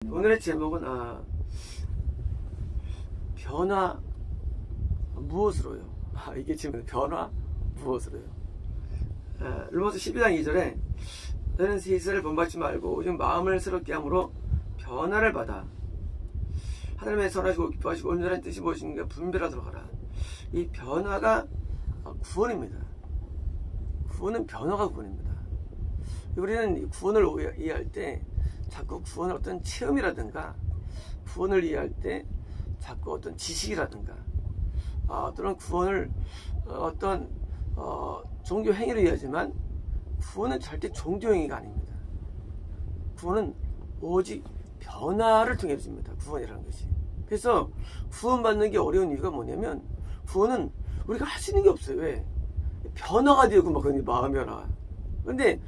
오늘의 제목은 변화 무엇으로요? 이게 지금 변화 무엇으로요? 르모스 12장 2절에 너는 세세를 본받지 말고 오직 마음을 새롭게 함으로 변화를 받아 하나님의 선하시고 기뻐하시고 온전한 뜻이 무엇인가 분별하도록 하라. 이 변화가 구원입니다. 구원은 변화가 구원입니다. 우리는 구원을 이해할 때 자꾸 구원을 어떤 체험이라든가 구원을 이해할 때 자꾸 어떤 지식이라든가 또는 구원을 어떤 종교 행위로 이해하지만 구원은 절대 종교 행위가 아닙니다. 구원은 오직 변화를 통해 집니다. 구원이라는 것이. 그래서 구원받는 게 어려운 이유가 뭐냐면 구원은 우리가 할 수 있는 게 없어요. 왜? 변화가 되고 막 마음 변화. 그런데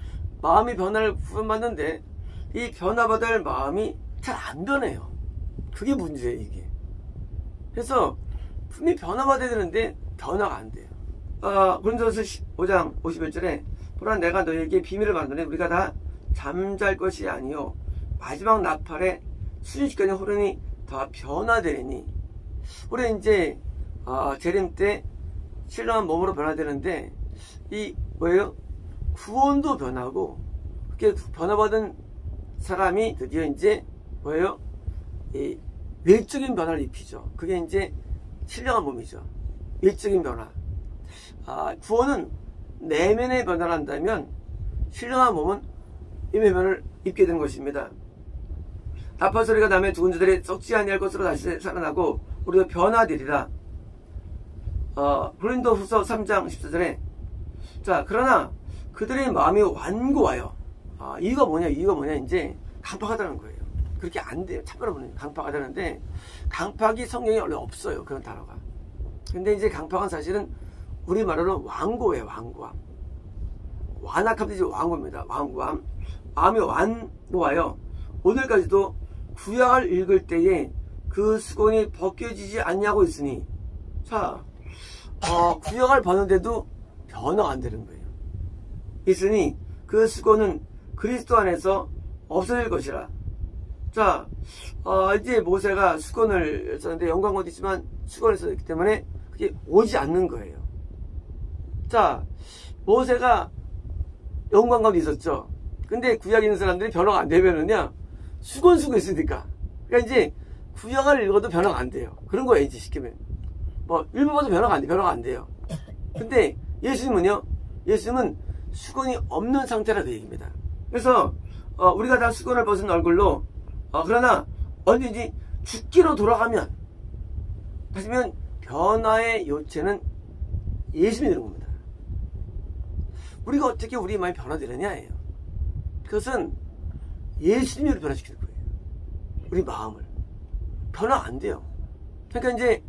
마음이 변화를 구원받는데 이 변화받을 마음이 잘 안 변해요. 그게 문제예요, 이게. 그래서 분명히 변화받아야 되는데 변화가 안 돼요. 고린도후서 5장 51절에 보라 내가 너에게 비밀을 말하노니 우리가 다 잠잘 것이 아니요 마지막 나팔에 순식간에 호련히 다 변화되리니. 우리 이제 재림 때 신령한 몸으로 변화되는데 이 뭐예요? 구원도 변하고 그렇게 변화받은 사람이 드디어 이제 뭐예요? 이 외적인 변화를 입히죠. 그게 이제 신령한 몸이죠. 외적인 변화. 구원은 내면의 변화를 한다면 신령한 몸은 임의 입게 되는 것입니다. 나팔 소리가 나면 죽은 자들이 썩지 아니할 것으로 다시 살아나고 우리가 변화되리라. 고린도후서 3장 14절에 자 그러나 그들의 마음이 완고하여 이유가 뭐냐 이제 강팍하다는 거예요. 그렇게 안 돼요. 참고로 보면 강팍하다는데 강팍이 성경에 원래 없어요. 그런 단어가. 근데 이제 강팍은 사실은 우리말로는 완고예요. 완고함. 완악함도 이제 완고입니다. 완고함. 마음이 완고하여 오늘까지도 구약을 읽을 때에 그 수건이 벗겨지지 않냐고 있으니 자 구약을 보는데도 변화가 안 되는 거예요. 있으니 그 수건은 그리스도 안에서 없어질 것이라. 자, 이제 모세가 수건을 썼는데 영광도 있지만 수건을 썼기 때문에 그게 오지 않는 거예요. 자, 모세가 영광감도 있었죠. 근데 구약에 있는 사람들이 변화가 안 되면은요, 수건 쓰고 있으니까. 그러니까 이제 구약을 읽어도 변화가 안 돼요. 그런 거예요, 이제 시키면. 읽어봐도 변화가 안 돼요. 근데 예수님은요, 예수님은 수건이 없는 상태라 그 얘기입니다. 그래서 우리가 다 수건을 벗은 얼굴로 그러나 언제든지 죽기로 돌아가면 하시면 변화의 요체는 예수님이 되는 겁니다. 우리가 어떻게 우리 마음이 변화되느냐예요. 그것은 예수님이 우리를 변화시킬 거예요. 우리 마음을. 변화 안 돼요. 그러니까 이제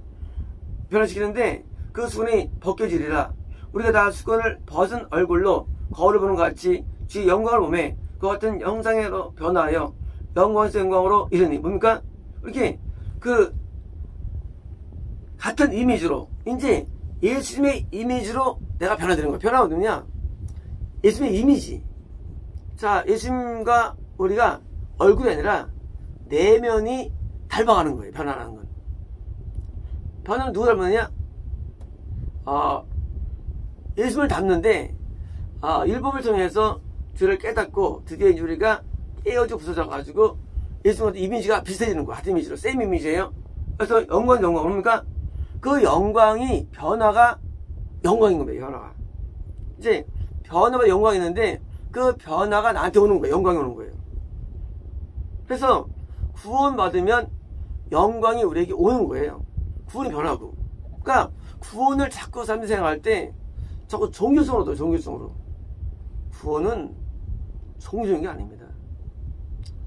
변화시키는데 그 수건이 벗겨지리라. 우리가 다 수건을 벗은 얼굴로 거울을 보는 것 같이 주의 영광을 보매 그 같은 형상으로 변화하여 영광에서 영광으로 이르니. 뭡니까? 이렇게 그 같은 이미지로 이제 예수님의 이미지로 내가 변화되는 거예요. 변화가 뭐냐? 예수님의 이미지. 자, 예수님과 우리가 얼굴이 아니라 내면이 닮아가는 거예요. 변화라는 건. 변화는 누가 닮았느냐? 예수님을 닮는데 율법을 통해서 죄를 깨닫고 드디어 이제 우리가 깨어져 부서져 가지고 예수님과 이미지가 비슷해지는 거야. 같은 이미지로 셈 이미지예요. 그래서 영광 뭡니까? 그 영광이 변화가 영광인 겁니다. 변화가 이제 변화가 영광이 있는데 그 변화가 나한테 오는 거예요. 영광이 오는 거예요. 그래서 구원 받으면 영광이 우리에게 오는 거예요. 구원이 변하고. 그러니까 구원을 자꾸 삶 생활할 때 자꾸 종교성으로 둬요. 종교성으로. 구원은 종교적인 게 아닙니다.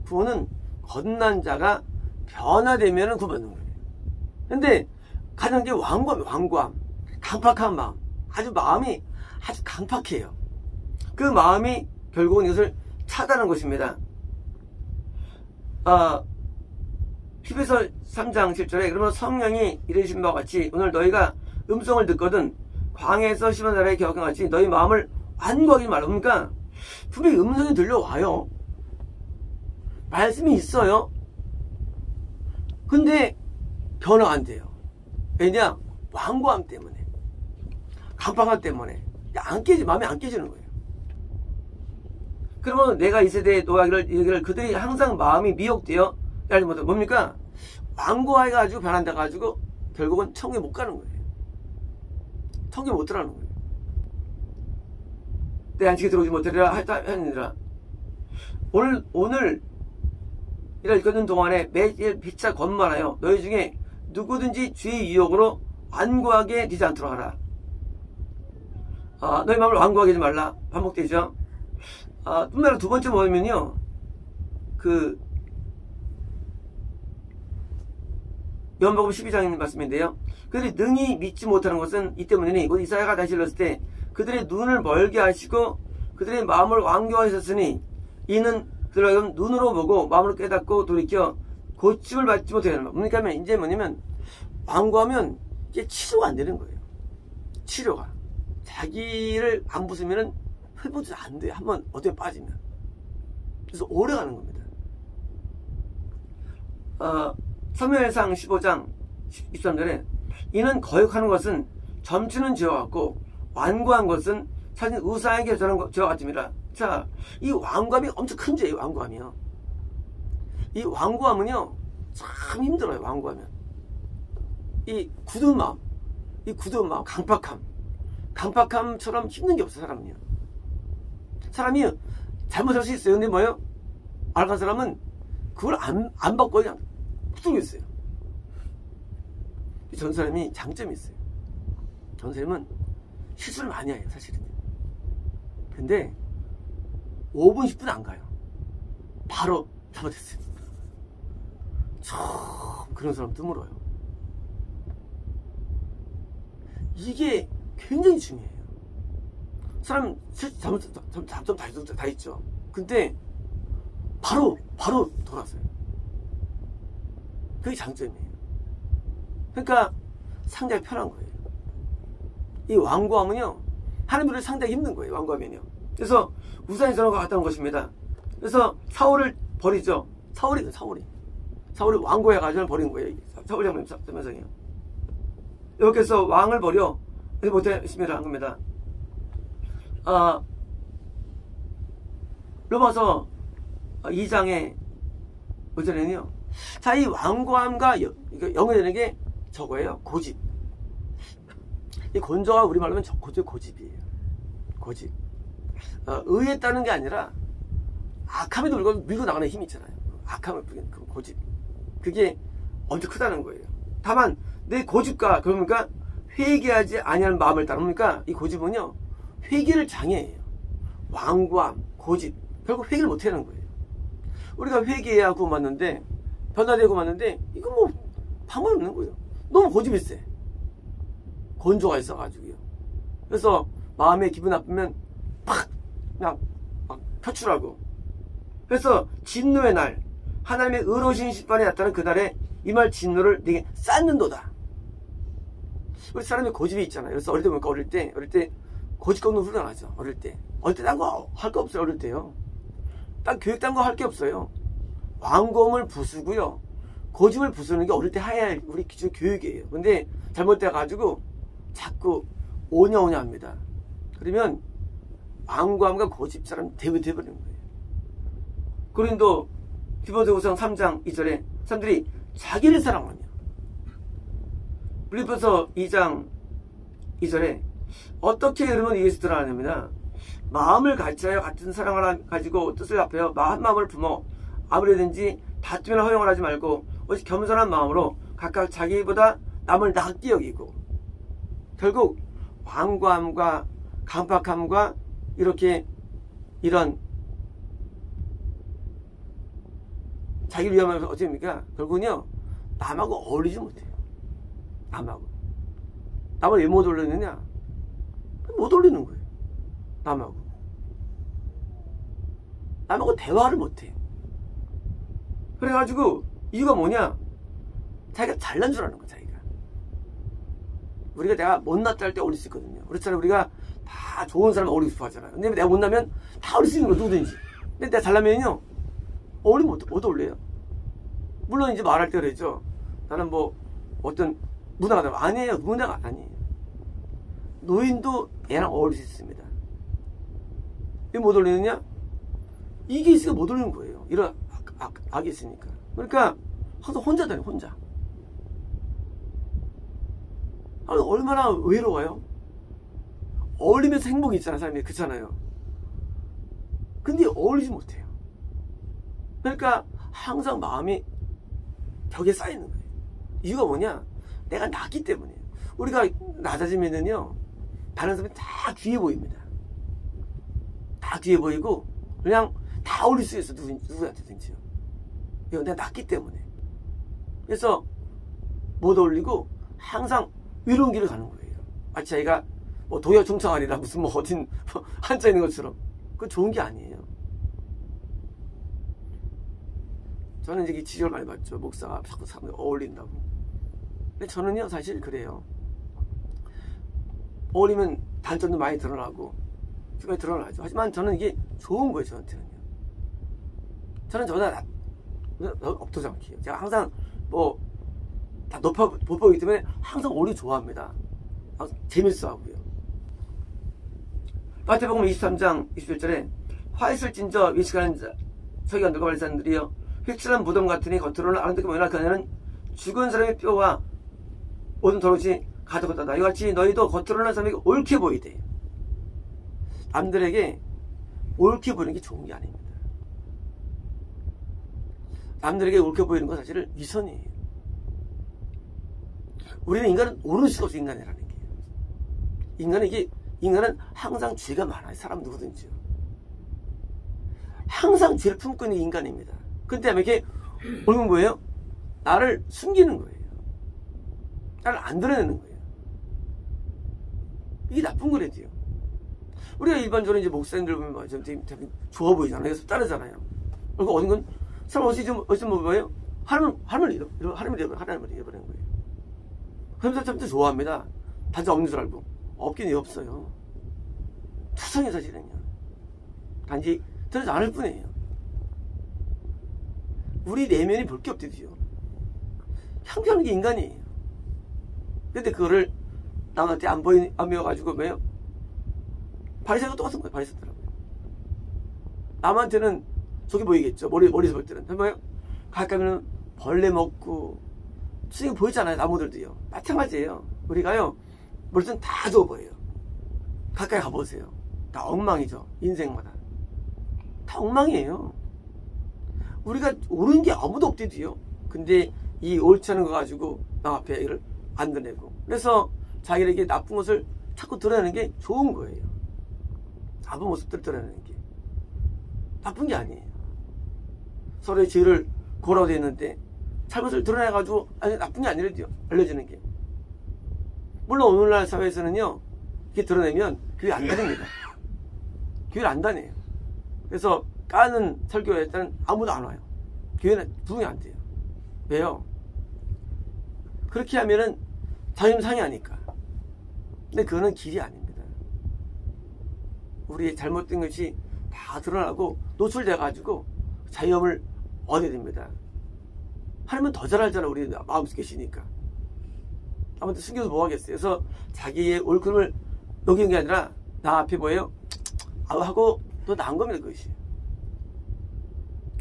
구원은 거듭난 자가 변화되면 구원받는 거예요. 근데 가장 게 완고함, 강팍한 마음. 마음이 아주 강팍해요. 그 마음이 결국은 이것을 차단하는 것입니다. 히브리서 3장 7절에 그러면 성령이 이르신 바와 같이 오늘 너희가 음성을 듣거든 광야에서 심은 나라의 기억과 같이 너희 마음을 완고하기 말라. 그러니까 분명히 음성이 들려와요. 말씀이 있어요. 근데 변화가 안 돼요. 왜냐? 완고함 때문에, 강팍함 때문에 마음이 안 깨지는 거예요. 그러면 내가 이 세대의 노하기를 그들이 항상 마음이 미혹되어 알지 못해 뭡니까? 완고해가지고 변한다가지고 결국은 천국에 못 가는 거예요. 천국에 못 들어가는 거예요. 내 안식에 들어오지 못하리라 하니라. 오늘 이를 읽는 동안에 매일 피차 권만하여 너희 중에 누구든지 주의 유혹으로 완고하게 되지 않도록 하라. 너희 마음을 완고하게 하지 말라. 반복되죠. 뿐만 아니라 두 번째 뭐냐면요, 요한복음 12장 말씀인데요. 그들이 능히 믿지 못하는 것은 이 때문이니 곧 이사야가 다시 일렀을 때 그들의 눈을 멀게 하시고 그들의 마음을 완고하셨으니 이는 그들은 눈으로 보고 마음으로 깨닫고 돌이켜 고침을 받지 못하는 것. 그러니까 이제 뭐냐면 완고하면 이게 치료가 안 되는 거예요. 치료가 자기를 안 부수면은 회복도 안 돼요. 한번 어디에 빠지면. 그래서 오래 가는 겁니다. 사무엘상 15장 23절에 이는 거역하는 것은 점치는 죄와 같고 완고한 것은 사실 우상에게 저런 죄와 같음이라. 자, 이 완고함이 엄청 큰 죄예요. 완고함이요. 이 완고함은요 참 힘들어요. 완고하면 이 굳은 마음, 강팍함처럼 힘든 게 없어. 사람이 잘못할 수 있어요. 근데 뭐예요? 알간 사람은 그걸 안 받고 그냥 붙들고 있어요. 전 사람이 장점이 있어요. 전 사람은 실수를 많이 해요. 사실은. 근데 5분 10분 안 가요. 바로 잘못했어요. 참 그런 사람 드물어요. 이게 굉장히 중요해요. 사람 잘못 다 있죠. 근데 바로 돌아서요. 그게 장점이에요. 그러니까 상당히 편한 거예요. 이 완고함은요 하나님을 상당히 힘든 거예요. 완고하면요. 그래서 우상의 전화가 같다는 것입니다. 그래서 사울을 버리죠. 사울이 완고해가지고 버린 거예요. 사울 장면상이요. 여기서 왕을 버려 못했습니다. 한 겁니다. 로마서 2장의 5절에는요. 자, 이 완고함과 연결되는 게 저거예요. 고집. 이 곤조가 우리말로 하면 고집이에요. 고집. 의에 따르는 게 아니라 악함에 밀고 나가는 힘이 있잖아요. 악함을 부리는 그 고집. 그게 엄청 크다는 거예요. 다만 내 고집과 그러니까 회개하지 아니하는 마음을 따르니까 이 고집은요 회개를 장애해요. 완고함, 고집 결국 회개를 못하는 거예요. 우리가 회개해야 구원받는데 변화되고 맞는데 이거 뭐 방법이 없는 거예요. 너무 고집이 세. 건조가 있어가지고요. 그래서 마음에 기분 나쁘면 그냥 막 표출하고. 그래서 진노의 날 하나님의 의로우신 심판이 나타나는 그날에 이 말 진노를 네게 쌓는도다. 우리 사람이 고집이 있잖아요. 그래서 어릴 때 보니까 어릴 때 고집 꺾는 훈련하죠. 어릴 때 딴 거 할 거 없어요. 어릴 때요. 딴 교육 딴 거 할 게 없어요. 완고함을 부수고요. 고집을 부수는 게 어릴 때 해야 할 우리 기존 교육이에요. 근데 잘못돼가지고 자꾸 오냐오냐 합니다. 그러면 완고함과 고집처럼 돼버리는 거예요. 고린도 디모데후서 3장 2절에 사람들이 자기를 사랑하며 빌립보서 2장 2절에 어떻게 그러면 이것이 드러나냐면 마음을 같이하여 같은 사랑을 가지고 뜻을 합하여 한 마음을 품어 아무래든지 다투면 허용을 하지 말고 오직 겸손한 마음으로 각각 자기보다 남을 낫게 여기고. 결국 완고함과 강팍함과 이런 자기를 위험하면서 어떻게 합니까? 결국은요 남하고 어울리지 못해요. 남을 왜 못 올리느냐? 못 올리는 거예요. 남하고 대화를 못해요. 그래가지고 이유가 뭐냐? 자기가 잘난 줄 아는 거야. 자기가. 우리가 내가 못났다 할 때 어울릴 수 있거든요. 그렇잖아요. 우리가 다 좋은 사람 어울리고 싶어 하잖아요. 근데 내가 못나면 다 어울릴 수 있는 거 누구든지. 근데 내가 잘나면요 어울리면 못 어울려요. 물론 이제 말할 때 그러죠. 나는 뭐 어떤 문화가 아니에요. 문화가 아니에요. 노인도 애랑 어울릴 수 있습니다. 왜 못 어울리느냐? 이게 있으니까 못 어울리는 거예요. 이런 악이 있으니까. 그러니까 항상 혼자 다녀, 혼자. 얼마나 외로워요? 어울리면서 행복이 있잖아요, 사람이. 그렇잖아요. 근데 어울리지 못해요. 그러니까 항상 마음이 벽에 쌓이는 거예요. 이유가 뭐냐? 내가 낮기 때문이에요. 우리가 낮아지면은요, 다른 사람이 다 귀해 보입니다. 다 귀해 보이고, 그냥 다 어울릴 수 있어, 누구한테든지요. 이거 내가 낮기 때문에. 그래서 못 어울리고 항상 외로운 길을 가는 거예요. 마치 자기가 뭐 도여충청 아니라 무슨 뭐 어딘 앉아 있는 것처럼. 그건 좋은 게 아니에요. 저는 이제 지적을 많이 받죠. 목사가 자꾸 사람들 어울린다고. 근데 저는요, 사실 그래요. 어울리면 단점도 많이 드러나고, 많이 드러나죠. 하지만 저는 이게 좋은 거예요, 저한테는요. 저는 저보다 업도지 않게요. 제가 항상 뭐, 다 못 보기 때문에 항상 어울리기 좋아합니다. 재밌어 하고요. 마태복음 23장 27절에 화 있을 진저 위축하는 자, 서기관 누가 바리새인들이여 획실한 무덤 같으니 겉으로는 아름답게 보이나 그 안에는 죽은 사람의 뼈와 모든 더러움이 가득하다. 이같이 너희도 겉으로는 사람에게 옳게 보이되 남들에게 옳게 보이는 게 좋은 게 아닙니다. 남들에게 옳게 보이는 건 사실은 위선이에요. 우리는 인간은 오를 수가 없어. 인간이라는 게. 인간은 항상 죄가 많아요. 사람 누구든지요. 항상 죄를 품고 있는 인간입니다. 근데 이렇게 옳은 뭐예요? 나를 숨기는 거예요. 나를 안 드러내는 거예요. 이게 나쁜 거래요. 우리가 일반적으로 이제 목사님들 보면 되게 좋아 보이잖아요. 그래서 따르잖아요. 그리고 어딘 건 사람 어디서 뭐예요? 하나님을 잃어버리는 거예요. 그러면서 참 좋아합니다. 단지 없는 줄 알고. 없긴 왜 없어요. 투성이 사실은요. 단지 들어지 않을 뿐이에요. 우리 내면이 볼 게 없대요. 형편한 게 인간이에요. 근데 그거를 남한테 안 보여가지고 뭐예요? 바리새인도 똑같은 거예요. 바리새인더라고요. 남한테는 저기 보이겠죠. 머리에서 볼 때는. 뭐예요? 가까이면 벌레 먹고 수익이 보이잖아요. 나무들도요. 마찬가지예요. 우리가요, 물론 다 좋아 보여요. 가까이 가보세요. 다 엉망이죠. 인생마다. 다 엉망이에요. 우리가 옳은 게 아무도 없대도요. 근데 이 옳지 않은 거 가지고 남 앞에 이를 안 드러내고. 그래서 자기에게 나쁜 것을 자꾸 드러내는 게 좋은 거예요. 나쁜 모습들을 드러내는 게. 나쁜 게 아니에요. 서로의 죄를 고라고 했는데 잘못을 드러내가지고 아니 나쁜 게 아니래요. 알려지는 게. 물론 오늘날 사회에서는요, 이렇게 드러내면 교회 안 다닙니다. 교회를 안 다녀요. 그래서 까는 설교를 했다는 아무도 안 와요. 교회는 부흥이 안 돼요. 왜요? 그렇게 하면은 자존심 상해하니까. 근데 그거는 길이 아닙니다. 우리의 잘못된 것이 다 드러나고 노출돼가지고 자유함을 얻어야 됩니다. 하나님은 더 잘 알잖아. 우리 마음속에 계시니까. 아무튼 숨겨서 뭐 하겠어요. 그래서 자기의 옳음을 녹이는 게 아니라 나 앞에 뭐예요? 하고 또 나은 겁니다. 그것이.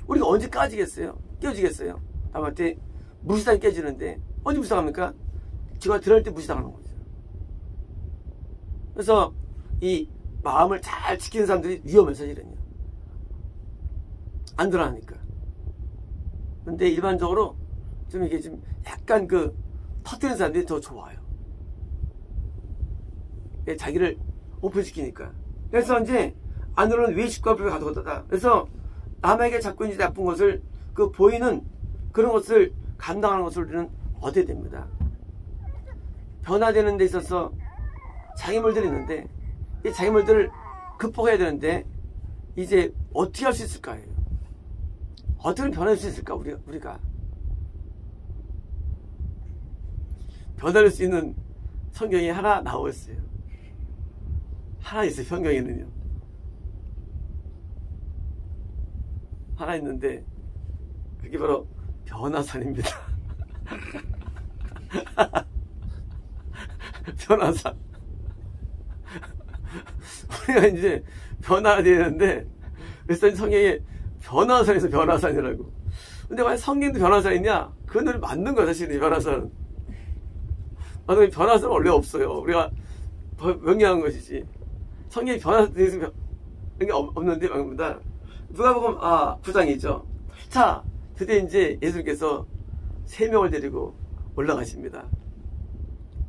우리가 언제 까지겠어요? 깨지겠어요? 남한테 무시당이 깨지는데 언제 무시당합니까? 제가 드러낼 때 무시당하는 거죠. 그래서 이 마음을 잘 지키는 사람들이 위험해요. 사실은요. 안 드러나니까. 근데 일반적으로 좀 이게 좀 약간 터뜨리는 사람들이 더 좋아요. 자기를 오픈시키니까. 그래서 이제 안으로는 외식과 불을 가져갔다. 그래서 남에게 자꾸 이제 나쁜 것을 보이는 그런 것을 감당하는 것을 우리는 얻어야 됩니다. 변화되는 데 있어서 장애물들이 있는데 이 장애물들을 극복해야 되는데 이제 어떻게 할 수 있을까요? 어떻게 변할 수 있을까? 우리가 변할 수 있는 성경이 하나 나와 있어요. 하나 있어요. 성경에는요. 하나 있는데 그게 바로 변화산입니다. 변화사. 우리가 이제 변화가 되는데, 그래서 성경에 변화사에서 변화사니라고. 근데 과연 성경도 변화사 있냐? 그건 맞는 거야, 사실, 이 변화사는. 변화사는 원래 없어요. 우리가 명령한 것이지. 성경이 변화사 되어있으면 그게 없는데, 말입니다. 누가복음 9장이죠. 자, 드디어 이제 예수님께서 3명을 데리고 올라가십니다.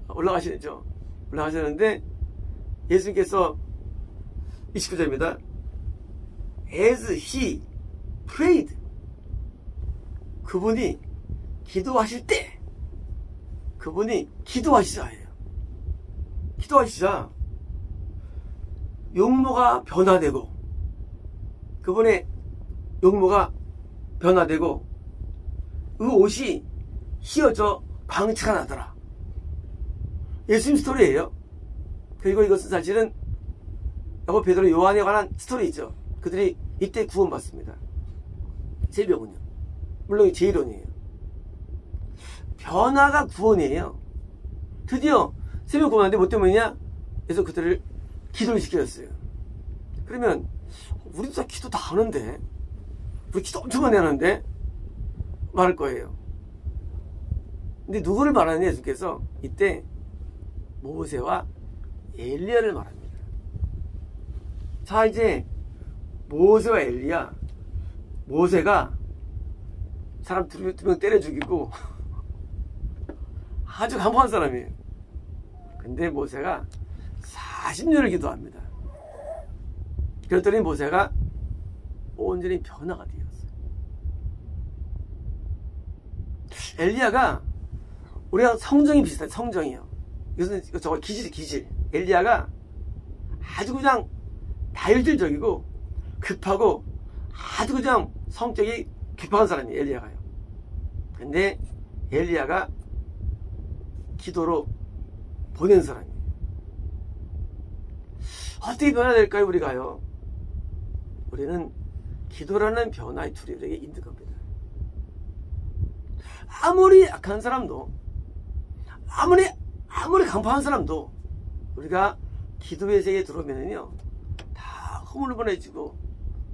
올라가시죠. 올라가셨는데, 예수님께서 29절입니다. As he prayed. 그분이 기도하실 때, 그분이 기도하시자예요. 기도하시자 용모가 변화되고, 그분의 용모가 변화되고, 그 옷이 휘어져 광채가 나더라. 예수님 스토리예요. 그리고 이것은 사실은 야고보, 베드로, 요한에 관한 스토리죠. 그들이 이때 구원받습니다. 제 명은요. 물론 제 이론이에요. 변화가 구원이에요. 드디어 3명 구원하는데 뭐 때문이냐? 그래서 그들을 기도를 시켰어요. 그러면 우리도 다 기도 다 하는데, 우리 기도 엄청 많이 하는데 말할 거예요. 근데 누구를 말하느냐? 예수께서 이때 모세와 엘리야를 말합니다. 자, 이제 모세와 엘리야. 모세가 사람 2명 때려 죽이고 아주 강팍한 사람이에요. 근데 모세가 40년을 기도합니다. 그랬더니 모세가 온전히 변화가 되었어요. 엘리야가, 우리가 성정이 비슷해요. 성정이요. 이것은 저거 기질. 엘리야가 아주 그냥 다혈질적이고 급하고 아주 그냥 성격이 급한 사람이에요. 엘리야가요. 근데 엘리야가 기도로 보낸 사람이에요. 어떻게 변화될까요? 우리가요. 우리는 기도라는 변화의 툴이 우리에게 있는 겁니다. 아무리 약한 사람도, 아무리 강팍한 사람도 우리가 기도의 세계에 들어오면은요, 다 흐물흐물해지고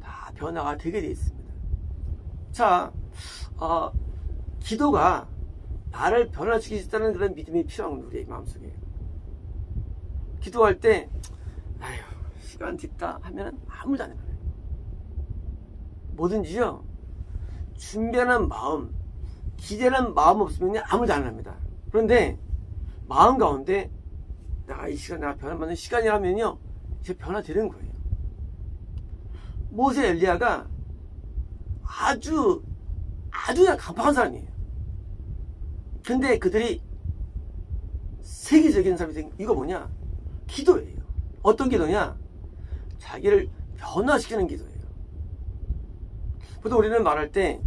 다 변화가 되게 되어 있습니다. 자, 기도가 나를 변화시킬 수 있다는 그런 믿음이 필요한 우리의 마음속에. 기도할 때, 아휴, 시간 뒷다 하면 아무도 안 해요. 뭐든지요, 준비하는 마음, 기대하는 마음 없으면 아무도 안 합니다. 그런데 마음 가운데 내가 이 시간, 내가 변화받는 시간이라면요, 이제 변화되는 거예요. 모세, 엘리야가 아주 그냥 강팍한 사람이에요. 근데 그들이 세계적인 사람이 된 이유가 뭐냐? 기도예요. 어떤 기도냐? 자기를 변화시키는 기도예요. 보통 우리는 말할 때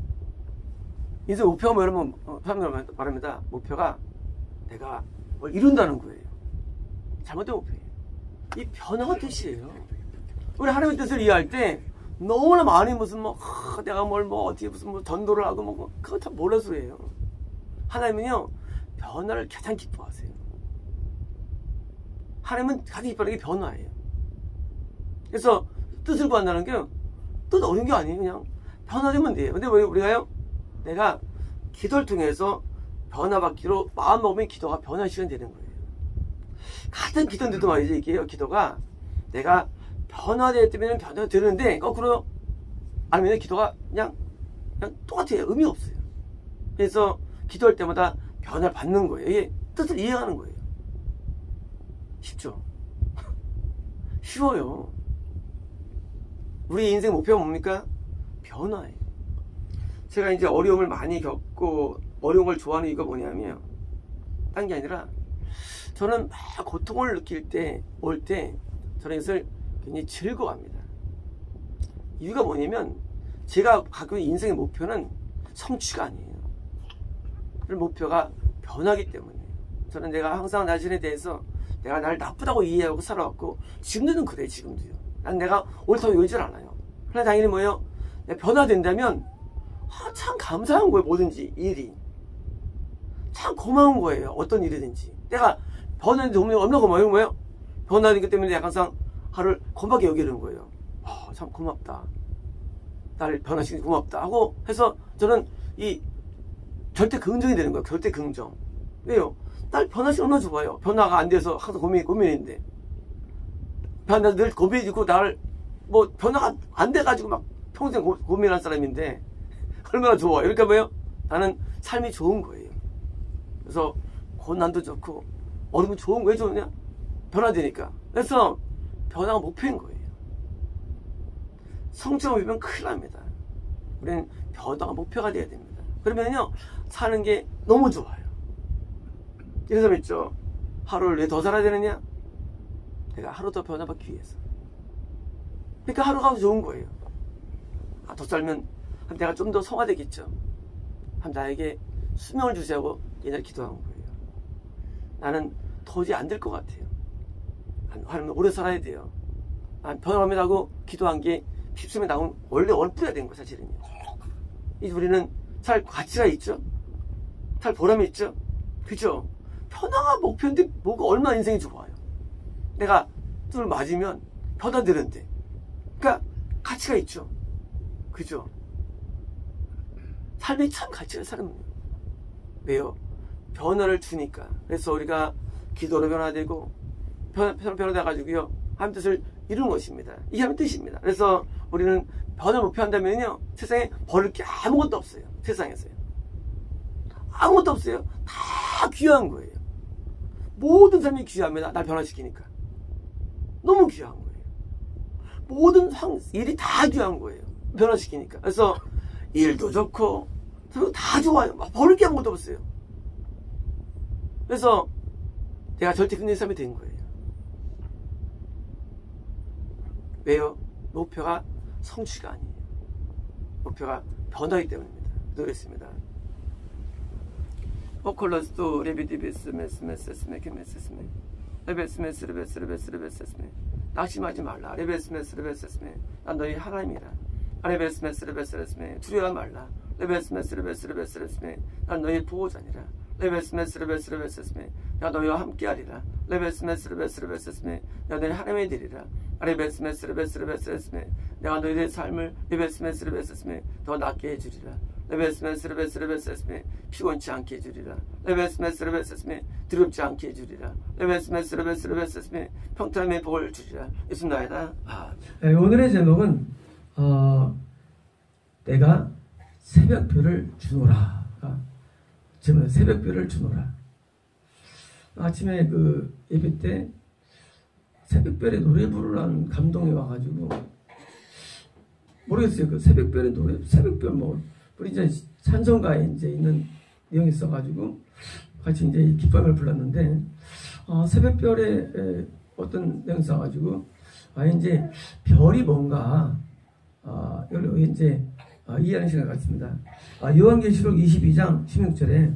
인생 목표가 뭐, 여러분 사람들 말합니다. 목표가 내가 뭘 이룬다는 거예요. 잘못된 목표예요. 이 변화가 뜻이에요. 우리 하나님의 뜻을 이해할 때 너무나 많이 무슨 내가 뭘 어떻게 무슨 전도를 하고 그거 다 몰라서예요. 하나님은요, 변화를 가장 기뻐하세요. 하나님은 가장 기뻐하는 게 변화예요. 그래서 뜻을 구한다는 게 뜻 어려운 게 아니에요. 그냥 변화되면 돼요. 근데 왜 우리가요? 내가 기도를 통해서 변화받기로 마음 먹으면 기도가 변화시간 되는 거예요. 같은 기도인데도 말이죠. 이게요. 기도가 내가 변화되었다면 변화가 되는데 거꾸로 아니면 기도가 그냥 똑같아요. 의미가 없어요. 그래서 기도할 때마다 변화를 받는 거예요. 이게 뜻을 이해하는 거예요. 쉽죠? 쉬워요. 우리 인생 목표가 뭡니까? 변화예요. 제가 이제 어려움을 많이 겪고 어려운 걸 좋아하는 이유가 뭐냐면, 딴 게 아니라 저는 막 고통을 느낄 때, 저는 이것을 굉장히 즐거워합니다. 이유가 뭐냐면, 제가 갖고 있는 인생의 목표는 성취가 아니에요. 목표가 변하기 때문이에요. 저는 내가 항상 나 자신에 대해서 내가 나를 나쁘다고 이해하고 살아왔고, 지금도는 그래, 지금도요. 난 내가 옳다고 여기질 않아요. 그러나 당연히 뭐예요? 내가 변화된다면 참 감사한 거예요. 뭐든지 일이. 참 고마운 거예요. 어떤 일이든지. 내가 변화하는데 얼마나 고마워요. 뭐예요? 변화하는 것 때문에 내가 항상 하루를 고맙게 여기는 거예요. 참 고맙다. 나를 변화시키는 고맙다 하고 해서 저는 이 절대 긍정이 되는 거예요. 절대 긍정. 왜요? 날 변화시키는 얼마나 좋아요. 변화가 안 돼서 항상 고민인데. 변화 늘 고민이고 나를 뭐 변화가 안 돼가지고 막 평생 고민할 사람인데 얼마나 좋아요. 그러니까 뭐예요? 나는 삶이 좋은 거예요. 그래서 고난도 좋고 어려움은 좋은 거 왜 좋으냐? 변화되니까. 그래서 변화가 목표인 거예요. 성취가 목표면 큰일 납니다. 우리는 변화가 목표가 돼야 됩니다. 그러면요 사는 게 너무 좋아요. 이런 사람 있죠. 하루를 왜 더 살아야 되느냐? 내가 하루 더 변화받기 위해서. 그러니까 하루가 더 좋은 거예요. 더 살면 내가 좀 더 성화되겠죠. 나에게 수명을 주시라고 옛날에 기도한 거예요. 나는 도저히 안 될 것 같아요. 하나님 오래 살아야 돼요. 난 변화합니다 하고 기도한 게 핍숨에 나온 원래 얼뿌려야 된 거예요. 사실은요. 우리는 살 가치가 있죠. 살 보람이 있죠. 그죠? 변화가 목표인데 뭐가 얼마나 인생이 좋아요. 내가 뚫을 맞으면 변화되는데. 그러니까 가치가 있죠. 그죠? 삶에 참 가치가 사람은요. 왜요? 변화를 주니까. 그래서 우리가 기도로 변화되고 변화돼가지고요 하나님 뜻을 이루는 것입니다. 이게 하나님 뜻입니다. 그래서 우리는 변화를 목표한다면요 세상에 버릴 게 아무것도 없어요. 세상에서요. 아무것도 없어요. 다 귀한 거예요. 모든 삶이 귀합니다. 날 변화시키니까. 너무 귀한 거예요. 모든 일이 다 귀한 거예요. 변화시키니까. 그래서 일도 좋고 다 좋아요. 막 버릴 게 아무것도 없어요. 그래서 내가 절대 긍정의 삶이 된 거예요. 왜요? 목표가 성취가 아니에요. 목표가 변화이기 때문입니다. 그랬습니다. 오콜러스도 레비디베스 메스메스메 케메스메 레베스메스레베스레베스레베스메 낙심하지 말라. 레베스메스레베스메 난 너희 하나님이라. 레베스메스레베스레베스메 두려워하지 말라. 레베스메스레베스레베스레베스메 난 너희 보호자니라. 레베스메스레베스레베스메 내가 너희와 함께하리라. 레베스메스레베스레베스메 내가 너희 하나님이 되리라. 레베스메스레베스레베스메 내가 너희의 삶을 레베스메스레베스메 더 낫게 해주리라. 레베스메스레베스레베스메 피곤치 않게 해주리라. 레베스메스레베스메 두렵지 않게 해주리라. 레베스메스레베스레베스메 평탄함의 복을 주리라. 예수 나이다. 오늘의 제목은 내가 새벽별을 주노라. 제목은 새벽별을 주노라. 아침에 그 예배 때 새벽별의 노래 부르라는 감동이 와가지고 모르겠어요. 그 새벽별의 노래, 새벽별 뭐 우리 이제 찬송가에 이제 있는 내용이 있어가지고 같이 이제 기쁨을 불렀는데 새벽별의 어떤 내용이 있어가지고 이제 별이 뭔가 여기 이제 이해하는 시간 같습니다. 요한계시록 22장 16절에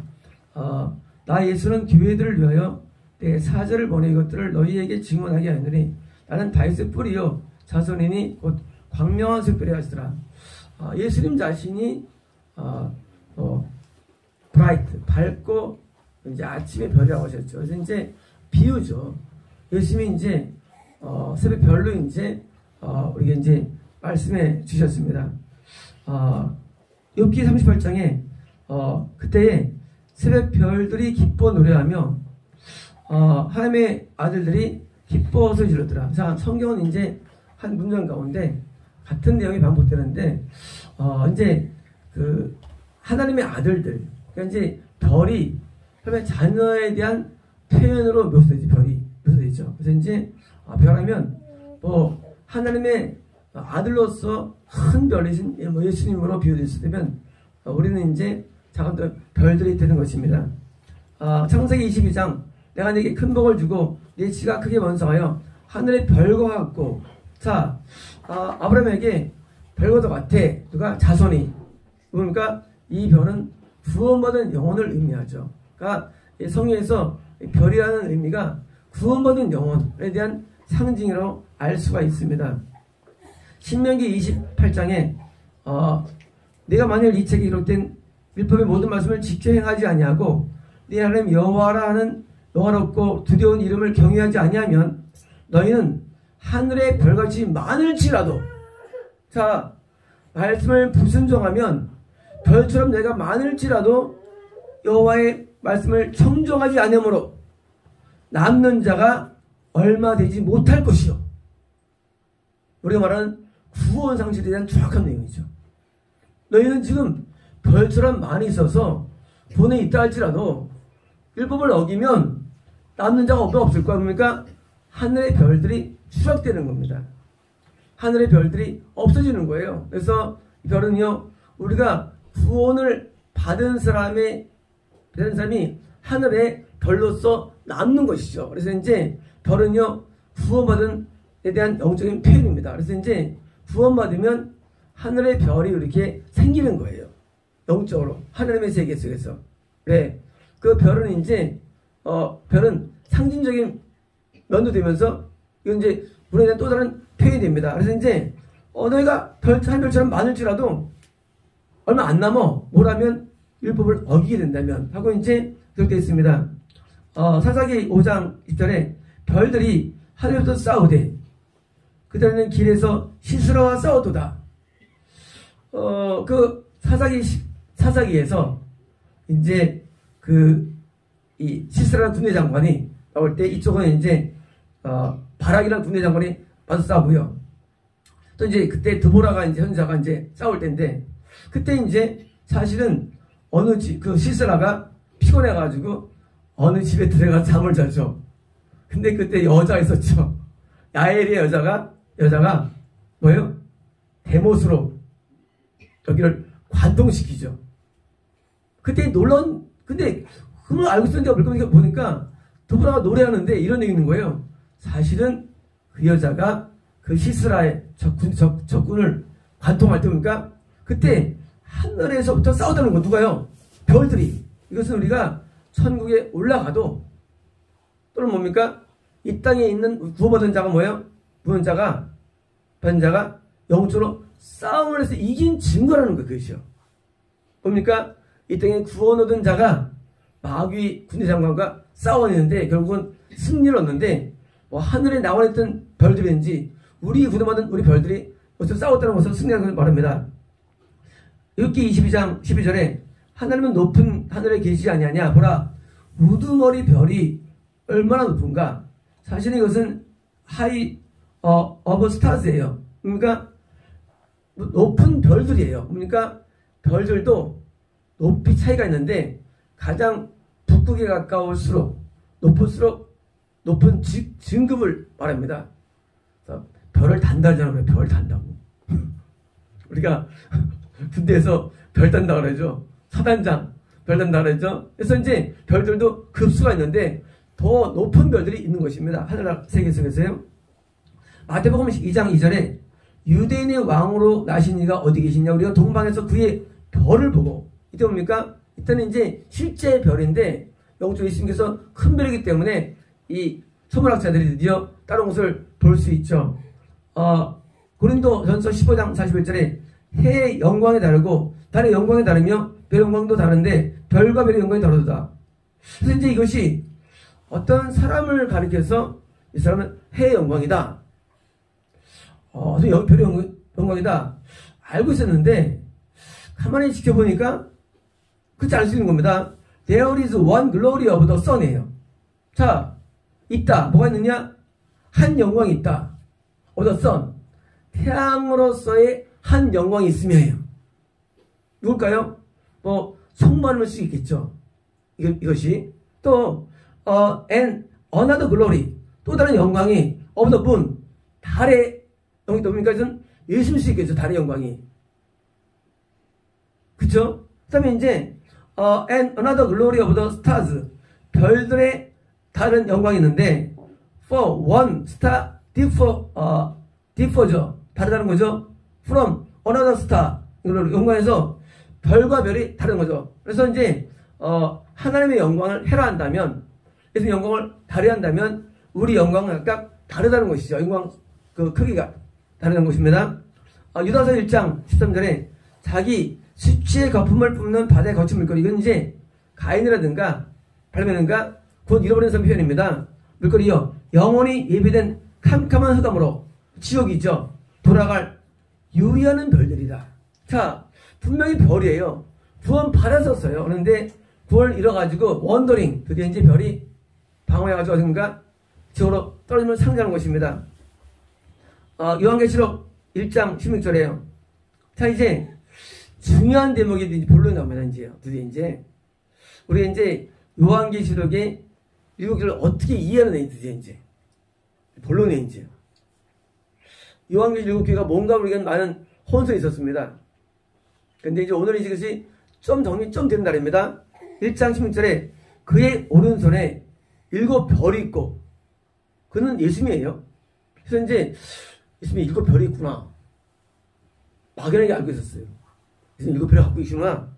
나 예수는 교회들을 위하여 내 사절을 보내 이것들을 너희에게 증언하게 하느니 나는 다윗의 뿌리요 자손이니 곧 광명한 샛별이 하시더라. 예수님 자신이 브라이트 밝고 이제 아침의 별이라고 하셨죠. 그래서 이제 비유죠. 예수님이 이제 새벽 별로 이제 우리가 이제 말씀해 주셨습니다. 욥기 38장에 그때에 새벽 별들이 기뻐 노래하며 하나님의 아들들이 기뻐서 질렀더라. 자, 성경은 이제 한 문장 가운데 같은 내용이 반복되는데 이제 그 하나님의 아들들, 그러니까 이제 별이 하나님의 자녀에 대한 표현으로 묘사되죠. 별이 묘사되죠. 그래서 이제 별하면 뭐 하나님의 아들로서 큰 별이신 예수님으로 비유됐을 때면 우리는 이제 작은 별들이 되는 것입니다. 창세기 22장 내가 네게 큰 복을 주고 네 치가 크게 번성하여 하늘의 별과 같고 자 아브라함에게 별과도 같아. 누가? 자손이. 그러니까 이 별은 구원받은 영혼을 의미하죠. 그러니까 성경에서 별이라는 의미가 구원받은 영혼에 대한 상징으로 알 수가 있습니다. 신명기 28장에 내가 만일 이 책에 기록된 율법의 모든 말씀을 지켜 행하지 아니하고 네 하나님 여호와라 하는 영화롭고 두려운 이름을 경외하지 아니하면 너희는 하늘의 별같이 많을지라도, 자, 말씀을 불순종하면 별처럼 내가 많을지라도 여호와의 말씀을 청종하지 않으므로 남는 자가 얼마 되지 못할 것이요. 우리가 말하는 구원 상실에 대한 정확한 내용이죠. 너희는 지금 별처럼 많이 있어서 돈에 있다 할지라도 율법을 어기면 남는 자가 없을 거야. 그러니까 하늘의 별들이 추락되는 겁니다. 하늘의 별들이 없어지는 거예요. 그래서 이 별은요, 우리가 구원을 받은 사람이 하늘의 별로서 남는 것이죠. 그래서 이제 별은요, 구원받은 에 대한 영적인 표현입니다. 그래서 이제 구원받으면 하늘의 별이 이렇게 생기는 거예요. 영적으로. 하나님의 세계 속에서. 네. 그 별은 이제, 별은 상징적인 면도 되면서, 이건 이제, 우리에 대한 또 다른 표현이 됩니다. 그래서 이제, 너희가 한 별처럼 많을지라도, 얼마 안 남어. 뭐라면, 율법을 어기게 된다면. 하고 이제, 그렇게 되어 있습니다. 사사기 5장 10절에, 별들이 하늘에서 싸우되, 그들은 길에서 시스라와 싸우도다. 그 사사기에서 이제 이 시스라라는 군대 장관이 나올 때 이쪽은 이제 바락이라는 군대 장관이 와서 싸우고요. 또 이제 그때 드보라가 이제 현자가 이제 싸울 때인데, 그때 이제 사실은 그 시스라가 피곤해가지고 어느 집에 들어가 잠을 자죠. 근데 그때 여자가 있었죠. 야엘의 여자가 뭐예요? 대못으로 여기를 관통시키죠. 그때 근데 그걸 알고 있었는데 물건 보니까 드보라가 노래하는데 이런 얘기 있는 거예요. 사실은 그 여자가 그 시스라의 적군을 관통할 때 보니까 그때 하늘에서부터 싸우다는 거 누가요? 별들이. 이것은 우리가 천국에 올라가도 또는 뭡니까? 이 땅에 있는 구원받은 자가 뭐예요? 받은 자가 영적으로 싸움을 해서 이긴 증거라는 거, 그것이요. 뭡니까? 이 땅에 구원 얻은 자가 마귀 군대 장관과 싸워냈는데 결국은 승리를 얻는데, 뭐 하늘에 나와있던 별들인지 우리 구원받은 우리 별들이 어서 싸웠다는 것을 승리한 것을 말합니다. 욥기 22장 12절에 하나님은 높은 하늘에 계시지 아니하냐. 보라, 우두머리 별이 얼마나 높은가. 사실 이것은 하이 어버 스타즈예요. 그러니까 높은 별들이에요. 그러니까 별들도 높이 차이가 있는데 가장 북극에 가까울수록 높을수록 높은 진급을 말합니다. 그래서 별을 단다잖아요. 별 단다고. 우리가 군대에서 별 단다 그러죠. 사단장 별 단다 그러죠. 그래서 이제 별들도 급수가 있는데 더 높은 별들이 있는 것입니다. 하늘나라 세계 속에서요. 마태복음 2장 2절에 유대인의 왕으로 나신 이가 어디 계시냐. 우리가 동방에서 그의 별을 보고, 이때 뭡니까? 이때는 이제 실제 별인데 영적 예수님께서 큰 별이기 때문에 이 천문학자들이 드디어 다른 것을 볼 수 있죠. 고린도전서 15장 41절에 해의 영광이 다르고 달의 영광이 다르며 별의 영광도 다른데 별과 별의 영광이 다르다. 그래서 이제 이것이 어떤 사람을 가리켜서 이 사람은 해의 영광이다. 별의 영광이다. 알고 있었는데 가만히 지켜보니까 그렇지 않을 수 있는 겁니다. There is one glory of the sun이에요. 자, 있다. 뭐가 있느냐? 한 영광이 있다. of the sun. 태양으로서의 한 영광이 있으며요. 누굴까요? 뭐 성만을 수 있겠죠. 이것이 또 and another glory, 또 다른 영광이 of the moon, 달의 영광이 뭡니까? 이것은 예수일 수 있겠죠. 달의 영광이. 그쵸? 그 다음에 이제 and another glory of the stars, 별들의 다른 영광이 있는데 for one star differ죠. 다르다는 거죠. from another star, 영광에서 별과 별이 다른 거죠. 그래서 이제 하나님의 영광을 해로한다면, 그래서 영광을 다르한다면 우리 영광은 각각 다르다는 것이죠. 영광 그 크기가 다르다는 것입니다. 유다서 1장 13절에 자기 수치의 거품을 뿜는 바다에 거친 물고기, 이건 이제 가인이라든가 발매는가 곧 잃어버린 선 표현입니다. 물거리요. 영원히 예비된 캄캄한 흑암으로 지옥이죠. 돌아갈 유리하는 별들이다. 자, 분명히 별이에요. 구원 받았었어요. 그런데 구원을 잃어가지고 원더링, 그게 이제 별이 방어해가지고 어딘가 지옥으로 떨어짐을 상징하는 것입니다. 요한계시록 1장 16절에요. 자, 이제 중요한 대목이 이제 본론이 나옵니다. 이제 드디어 이제 우리가 이제 요한계시록의 7개를 어떻게 이해하는 드디어 이제 본론이 이제 요한계시록 7개가 뭔가 우리가 많은 혼선이 있었습니다. 근데 이제 오늘은 이것이 좀 정리 좀 되는 날입니다. 1장 16절에 그의 오른손에 7별이 있고 그는 예수님이에요. 그래서 이제 예수님이 7별이 있구나. 막연하게 알고 있었어요. 예수님 7별을 갖고 계시구나.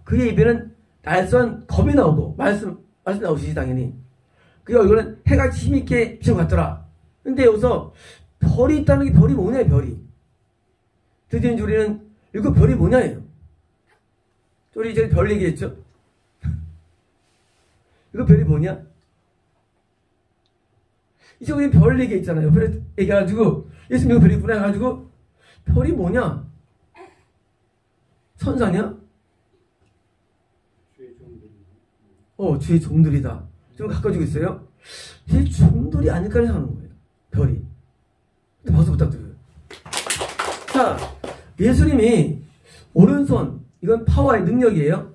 그의 입에는 날선 검이 나오고 말씀 나오시지 당연히. 그의 얼굴은 해같이 힘있게 비춰갔더라. 근데 여기서 별이 있다는 게 별이 뭐냐 별이. 드디어 이제 우리는 7별이 뭐냐예요. 우리 이제 별 얘기했죠. 이거 별이 뭐냐? 이제 우리 별 얘기했잖아요. 별 얘기해가지고 예수님 이거 별이 있구나 해가지고 별이 뭐냐? 천사냐? 주의 종들이다. 좀 가까워지고 있어요. 주의 종들이 아닐까 하는 거예요. 별이. 근데 박수 부탁드려요. 자, 예수님이 오른손, 이건 파워의 능력이에요.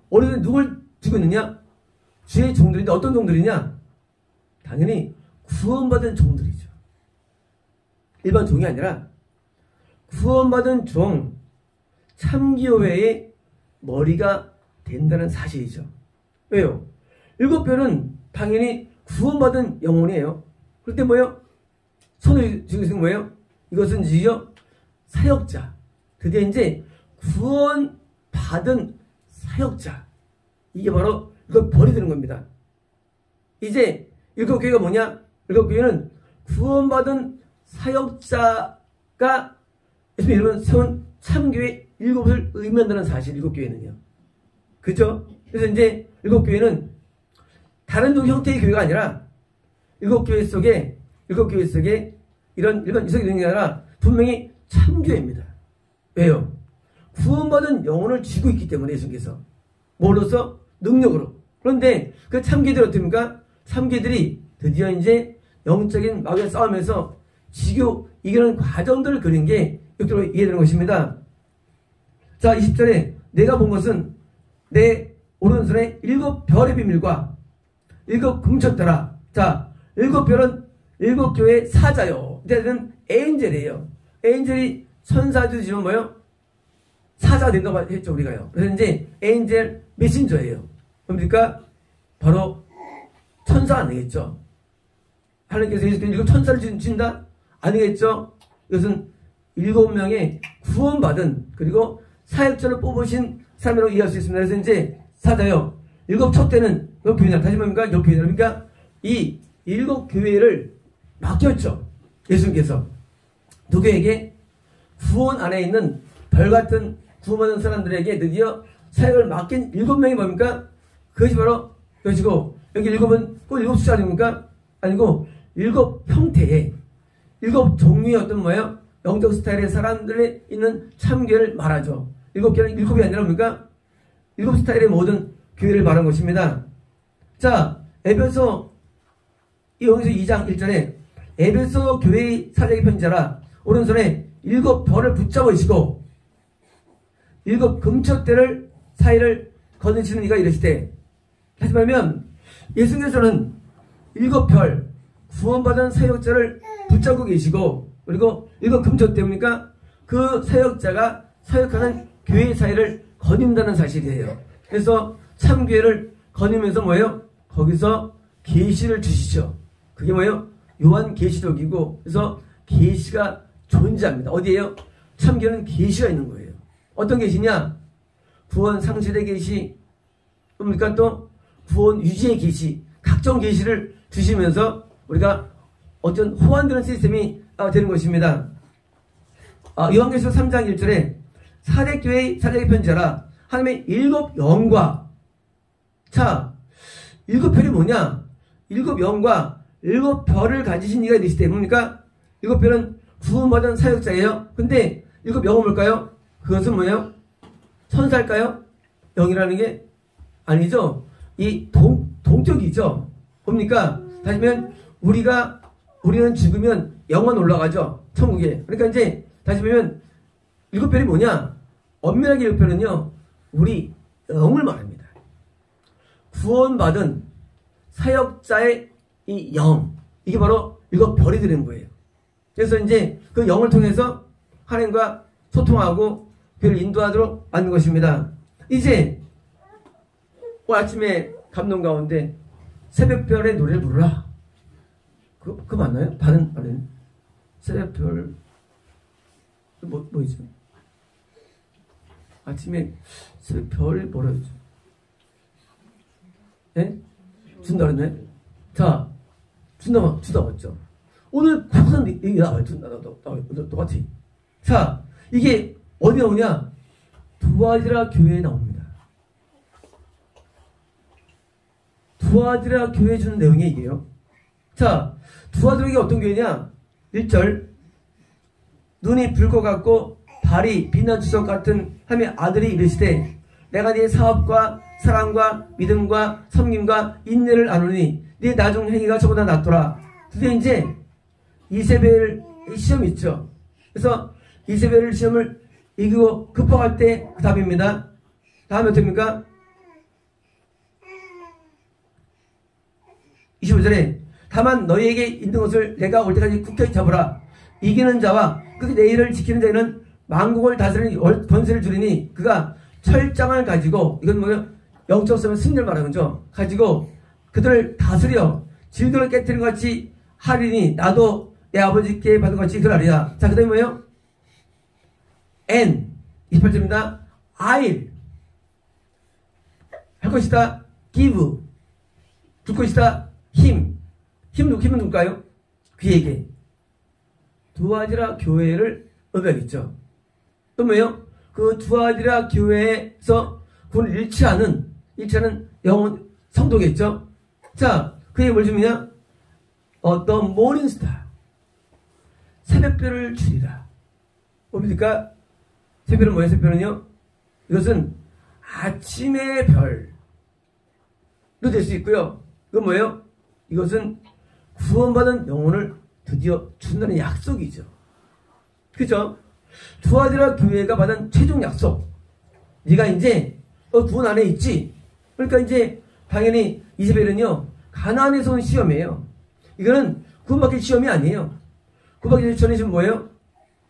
오른손에 누굴 쥐고 있느냐? 주의 종들인데 어떤 종들이냐? 당연히 구원받은 종들이죠. 일반 종이 아니라 구원받은 종, 참교회의 머리가 된다는 사실이죠. 왜요? 7별은 당연히 구원받은 영혼이에요. 그때 뭐예요? 손을 쥐고 있는 뭐예요? 이것은 이요 사역자. 드디어 이제 구원받은 사역자. 이게 바로 이거 별이 되는 겁니다. 이제 7교회가 뭐냐? 7교회는 구원받은 사역자가 예수님 이름은 세운 참교회 7을 의미한다는 사실. 7교회는요. 그죠? 그래서 이제 7교회는 다른 종 형태의 교회가 아니라 7교회 속에 이런 일반 이성이 되는 게 아니라 분명히 참교회입니다. 왜요? 구원받은 영혼을 쥐고 있기 때문에 예수님께서 뭐로써? 능력으로. 그런데 그 참교회들이 어떻습니까? 참교회들이 드디어 이제 영적인 마귀와 싸우면서 지교 이기는 과정들을 그린 게 여기로 이해되는 것입니다. 자, 20절에 내가 본 것은 내 오른손에 7별의 비밀과 7 금쳤더라. 자, 7별은 7교회 사자요. 이때는 엔젤이에요. 엔젤이 천사들이지만 뭐요? 사자가 된다고 했죠, 우리가요. 그래서 이제 엔젤 메신저예요. 뭡니까? 바로 천사 아니겠죠? 하나님께서 예수께서 7천사를 준다? 아니겠죠? 이것은 7명의 구원받은 그리고 사역자를 뽑으신 사람이라고 이해할 수 있습니다. 그래서 이제 사자요. 7 촛대는 교회냐? 다시 뭡니까? 교회냐? 이 7교회를 맡겼죠. 예수님께서. 누구에게? 구원 안에 있는 별같은 구원받은 사람들에게 드디어 사역을 맡긴 7명이 뭡니까? 그것이 바로 것이고, 여기 7은 꼭 7 숫자 아닙니까? 아니고 7 형태의 7 종류의 어떤 뭐예요? 영적 스타일의 사람들이 있는 참교회를 말하죠. 7개는 7이 아니라 뭡니까? 7 스타일의 모든 교회를 말한 것입니다. 자, 에베소 여기서 2장 1절에 에베소 교회의 사자에게 편지하라. 오른손에 7별을 붙잡으시고 7 금촛대를 사이를 거느시는 이가 이르시되. 다시 말하면 예수님께서는 7별 구원받은 사역자를 붙잡고 계시고 그리고 7 금촛대입니까? 그 사역자가 사역하는 교회 사이를 거닌다는 사실이에요. 그래서 참교회를 거니면서 뭐예요? 거기서 계시를 주시죠. 그게 뭐예요? 요한계시록이고 그래서 계시가 존재합니다. 어디에요? 참교회는 계시가 있는 거예요. 어떤 계시냐? 구원 상실의 계시, 뭡니까? 또 구원 유지의 계시, 각종 계시를 주시면서 우리가 어떤 호환되는 시스템이 되는 것입니다. 요한계시록 3장 1절에 사대교회의 사자에게 편지하라. 하나님의 7 영과. 자, 일곱 별이 뭐냐? 일곱 영과 일곱 별을 가지신 이가 되시되 뭡니까? 일곱 별은 구원받은 사역자예요. 근데 일곱 영은 뭘까요? 그것은 뭐예요? 천사일까요? 영이라는 게 아니죠. 이 동격이죠. 뭡니까? 다시면 우리는 죽으면 영원 올라가죠. 천국에. 그러니까 이제 다시 보면 일곱 별이 뭐냐? 엄밀하게 일곱 별은요, 우리 영을 말합니다. 구원받은 사역자의 이 영, 이게 바로 일곱 별이 되는 거예요. 그래서 이제 그 영을 통해서 하나님과 소통하고 그를 인도하도록 만든 것입니다. 이제 오늘 아침에 감동 가운데 새벽별의 노래를 부르라. 그거 맞나요? 다른 새벽별 뭐 있죠? 아침에 새벽별 뭐라 했죠? 예? 준다 그랬나요? 자, 준다 맞죠? 오늘 항상 얘기 나와요. 똑같아. 자, 이게 어디 나오냐? 두아디라 교회에 나옵니다. 두아디라 교회에 주는 내용이 이게요. 자, 두아디라가 어떤 교회냐? 1절 눈이 불꽃 같고 발이 빛난 주석 같은 하며 아들이 이르시되 내가 네 사업과 사랑과 믿음과 섬김과 인내를 아노니 네 나중 행위가 저보다 낫더라. 근데 이제 이세벨 시험이 있죠. 그래서 이세벨 시험을 이기고 극복할 때 그 답입니다. 다음에 어떻습니까? 25절에 다만 너희에게 있는 것을 내가 올 때까지 굳게 잡으라. 이기는 자와 그 내일을 지키는 자는 만국을 다스리는 권세를 주리니 그가 철장을 가지고, 이건 뭐예요? 영적 싸움의 승리를 말하는 거죠. 가지고 그들을 다스려 질도를 깨뜨리는 것 같이 하리니 나도 내 아버지께 받은 것 같이 그러리라. 자, 그 다음에 뭐예요? N 28절입니다. I'll 할 것이다. give 줄 것이다. 힘은 누굴까요? 그에게. 두아디라 교회를 의미하겠죠. 또 뭐예요? 그 두아디라 교회에서 그걸 일치하는 영혼 성도겠죠. 자, 그게 뭘 주느냐? The morning star, 새벽별을 주리라. 뭡니까? 새별은 뭐예요? 새별은요, 이것은 아침의 별로 될 수 있고요. 이건 뭐예요? 이것은 구원받은 영혼을 드디어 준다는 약속이죠. 그죠? 두아디라 교회가 받은 최종 약속. 네가 이제 구원 안에 있지. 그러니까 이제 당연히 이세벨은요, 가나안에서 온 시험이에요. 이거는 구원받기 시험이 아니에요. 구원받기 전에 지금 뭐예요?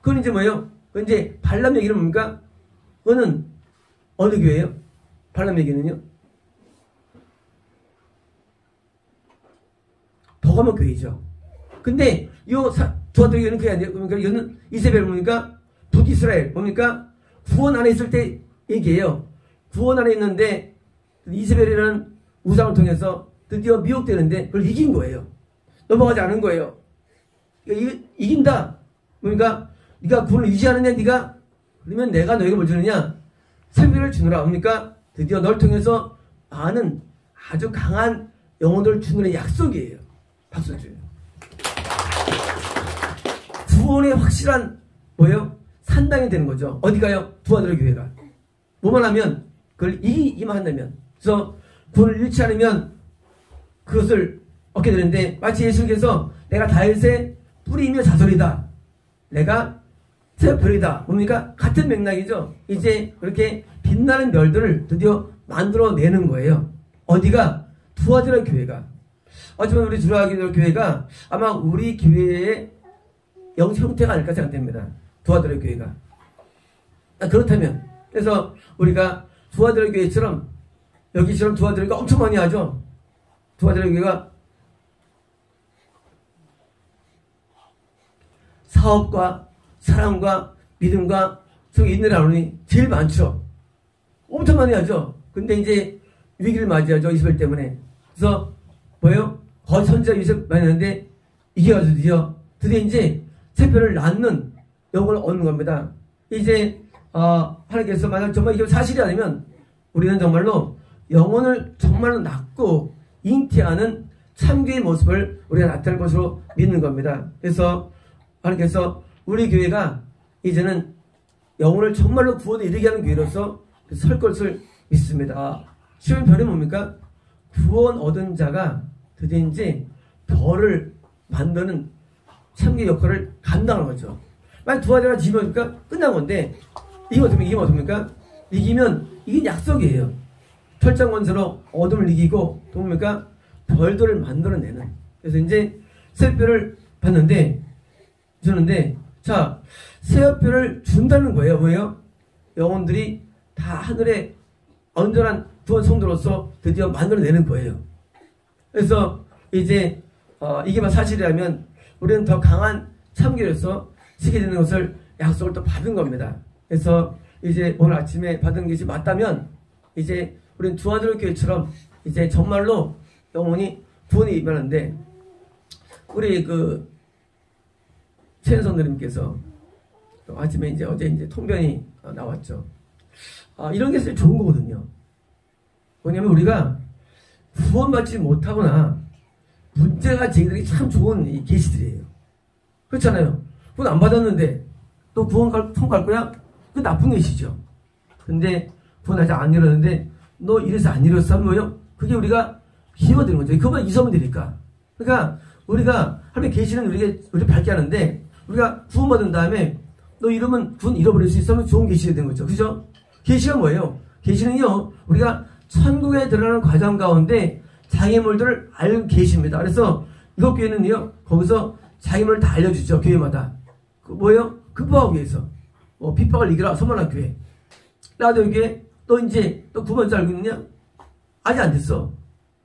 그건 이제 뭐예요? 그건 이제 발람 얘기는 뭡니까? 그거는 어느 교회예요? 발람 얘기는요? 버가모 교회죠. 근데 요 두아디라 교회는 그게 아니에요. 그러니까 이거는 이세벨 뭡니까? 북이스라엘 뭡니까? 구원 안에 있을 때 얘기해요. 구원 안에 있는데 이세벨이라는 우상을 통해서 드디어 미혹되는데 그걸 이긴 거예요. 넘어가지 않은 거예요. 이긴다. 뭡니까? 네가 구원을 유지하느냐, 네가? 그러면 내가 너에게 뭘 주느냐? 생명을 주느라. 뭡니까? 드디어 널 통해서 많은 아주 강한 영혼들을 주는 약속이에요. 박수 주세요. 구원의 확실한 뭐예요? 산당이 되는 거죠. 어디가요? 두아디라 교회가. 뭐만 하면 그걸 이기기만 한다면. 그래서 구원을 잃지 않으면 그것을 얻게 되는데, 마치 예수님께서 내가 다윗의 뿌리이며 자손이다, 내가 새 별이다. 뭡니까? 같은 맥락이죠. 이제 그렇게 빛나는 별들을 드디어 만들어내는 거예요. 어디가? 두아디라 교회가. 어쩌면 우리 두아디라 교회가 아마 우리 교회의 영적 형태가 아닐까 생각됩니다. 두아디라 교회가. 그렇다면, 그래서 우리가 두아디라 교회처럼, 여기처럼 두아디라가 엄청 많이 하죠. 두아디라 교회가 사업과 사랑과 믿음과 인내를 나누니 제일 많죠. 엄청 많이 하죠. 근데 이제 위기를 맞이하죠. 이스라엘 때문에. 그래서 뭐예요? 거짓 선지자 유셉 많이 하는데 이겨가지고 드디어 이제 새별을 낳는 영혼을 얻는 겁니다. 이제 하나님께서 만약 정말 이게 사실이 아니면 우리는 정말로 영혼을 정말로 낳고 잉태하는 참교의 모습을 우리가 나타낼 것으로 믿는 겁니다. 그래서 하나님께서 우리 교회가 이제는 영혼을 정말로 구원에 이르게 하는 교회로서 설 것을 믿습니다. 시험 별이 뭡니까? 구원 얻은 자가 드디어 이제 별을 만드는 참교 역할을 감당하는 거죠. 만약 두 아들과 지면니까 끝난 건데 이기면 어떻습니까? 이기면 이게 약속이에요. 철장건설로 어둠을 이기고 또 뭡니까? 별들을 만들어내는. 그래서 이제 새별을 받는데 주는데 자 새별을 준다는 거예요. 뭐예요? 영혼들이 다 하늘에 온전한 구원 성도로서 드디어 만들어내는 거예요. 그래서 이제 이게만 사실이라면 우리는 더 강한 참교로서 지게 되는 것을 약속을 또 받은 겁니다. 그래서 이제 오늘 아침에 받은 것이 맞다면 이제 우리는 두 아들 교회처럼 이제 정말로 영혼이 구원에 임하는데 우리 그 최은선님께서 아침에 이제 어제 이제 통변이 나왔죠. 이런 게 사실 좋은 거거든요. 뭐냐면 우리가 구원받지 못하거나 문제가 제기되기 참 좋은 이 계시들이에요. 그렇잖아요. 구원 안 받았는데 또 구원 통과할 거야? 그 나쁜 계시죠. 근데 구원 아직 안 이뤘는데 너 이래서 안 이뤘어 하면 뭐예요? 그게 우리가 기회가 되는 거죠. 그것만 잊으면 되니까. 그러니까 우리가 하나님의 계시는 우리 밝게 하는데 우리가 구원받은 다음에 너 이러면 구원 잃어버릴 수 있으면 좋은 계시가 되는 거죠. 그죠? 계시가 뭐예요? 계시는요 우리가 천국에 들어가는 과정 가운데 장애물들을 알고 계십니다. 그래서 이것 교회는요 거기서 장애물을 다 알려주죠. 교회마다. 그 뭐예요? 극복하기 위해서. 핍박을 이기라 선언한 교회. 나도 여기에 너 이제 너 구원자 알고 있느냐? 아직 안 됐어.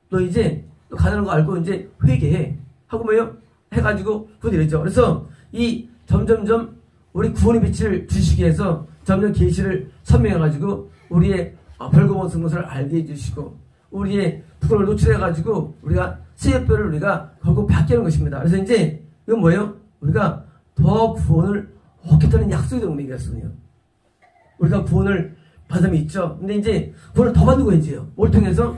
너 이제 너 가난한 거 알고 이제 회개해. 하고 뭐예요? 해가지고 구원 이랬죠. 그래서 이 점점점 우리 구원의 빛을 주시기 위해서 점점 계시를 선명해가지고 우리의 벌거벗은 것을 알게 해주시고 우리의 부끄러움을 노출해가지고 우리가 새벽별을 우리가 결국 받게 하는 것입니다. 그래서 이제 이건 뭐예요? 우리가 더 구원을 얻겠다는 약속이 되는 얘기였거든요. 우리가 구원을 받음이 있죠. 근데 이제 구원을 더 받는 거예요. 뭘 통해서?